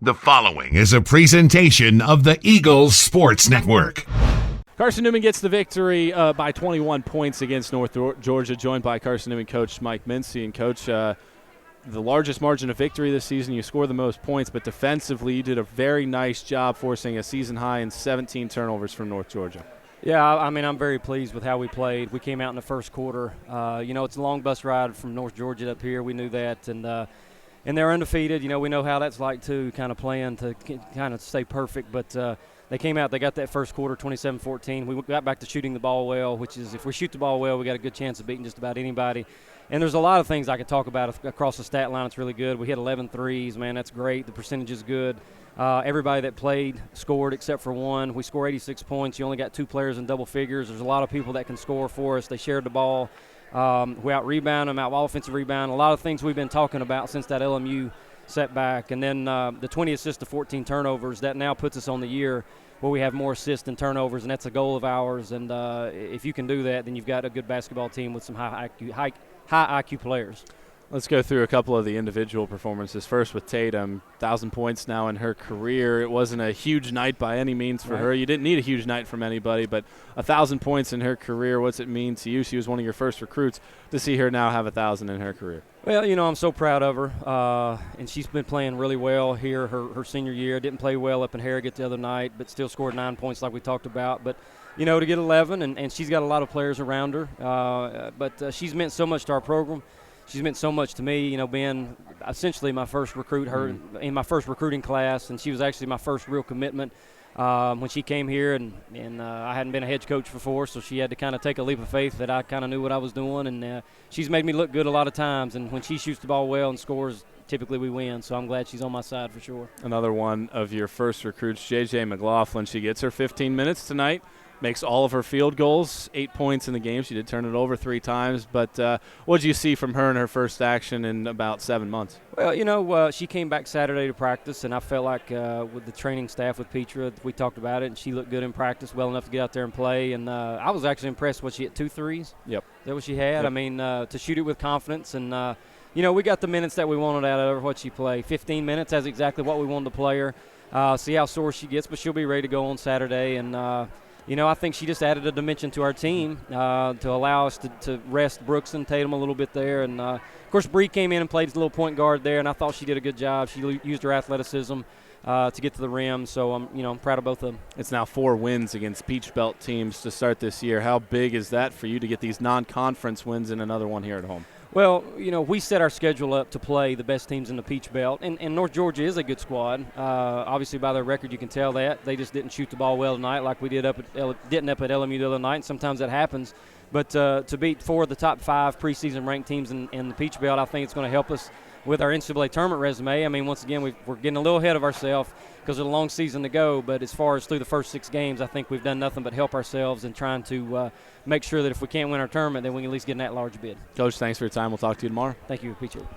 The following is a presentation of the Eagles Sports Network. Carson-Newman gets the victory by 21 points against North Georgia, joined by Carson-Newman coach Mike Mincey. And, Coach, the largest margin of victory this season, you score the most points, but defensively you did a very nice job forcing a season high in 17 turnovers from North Georgia. Yeah, I mean, I'm very pleased with how we played. We came out in the first quarter. It's a long bus ride from North Georgia up here. We knew that. And they're undefeated. We know how that's like, too, kind of playing to kind of stay perfect. But they came out, they got that first quarter, 27-14. We got back to shooting the ball well, which is if we shoot the ball well, we got a good chance of beating just about anybody. And there's a lot of things I could talk about across the stat line. It's really good. We hit 11 threes. Man, that's great. The percentage is good. Everybody that played scored except for one. We scored 86 points. You only got two players in double figures. There's a lot of people that can score for us. They shared the ball. We out-rebound them, out-offensive rebound. A lot of things we've been talking about since that LMU setback. And then the 20 assists to 14 turnovers, that now puts us on the year where we have more assists than turnovers, and that's a goal of ours. And if you can do that, then you've got a good basketball team with some high IQ players. Let's go through a couple of the individual performances. First with Tatum, 1,000 points now in her career. It wasn't a huge night by any means for her. You didn't need a huge night from anybody, but 1,000 points in her career, what's it mean to you? She was one of your first recruits to see her now have 1,000 in her career. Well, I'm so proud of her, and she's been playing really well here her senior year. Didn't play well up in Harrogate the other night, but still scored 9 points like we talked about. But, to get 11, and she's got a lot of players around her, but she's meant so much to our program. She's meant so much to me, being essentially my first recruit, in my first recruiting class, and she was actually my first real commitment when she came here, and I hadn't been a head coach before, so she had to kind of take a leap of faith that I kind of knew what I was doing, and she's made me look good a lot of times, and when she shoots the ball well and scores, typically we win, so I'm glad she's on my side for sure. Another one of your first recruits, J.J. McLaughlin. She gets her 15 minutes tonight. Makes all of her field goals, 8 points in the game. She did turn it over 3 times. But what did you see from her in her first action in about 7 months? Well, she came back Saturday to practice, and I felt like with the training staff with Petra, we talked about it, and she looked good in practice, well enough to get out there and play. And I was actually impressed when she hit 2 threes. Yep. Is that what she had? Yep. I mean, to shoot it with confidence. And, we got the minutes that we wanted out of her, what she played. 15 minutes, that's exactly what we wanted to play her. See how sore she gets, but she'll be ready to go on Saturday. And, I think she just added a dimension to our team to allow us to rest Brooks and Tatum a little bit there. And, of course, Bree came in and played as a little point guard there, and I thought she did a good job. She used her athleticism to get to the rim, so I'm proud of both of them. It's now 4 wins against Peach Belt teams to start this year. How big is that for you to get these non-conference wins and another one here at home? Well, we set our schedule up to play the best teams in the Peach Belt, and North Georgia is a good squad. Obviously, by their record, you can tell that. They just didn't shoot the ball well tonight like we didn't up at LMU the other night, and sometimes that happens. But to beat 4 of the top 5 preseason ranked teams in the Peach Belt, I think it's going to help us with our NCAA tournament resume. I mean, once again, we're getting a little ahead of ourselves because of a long season to go. But as far as through the first 6 games, I think we've done nothing but help ourselves in trying to make sure that if we can't win our tournament, then we can at least get an at-large bid. Coach, thanks for your time. We'll talk to you tomorrow. Thank you. Appreciate it.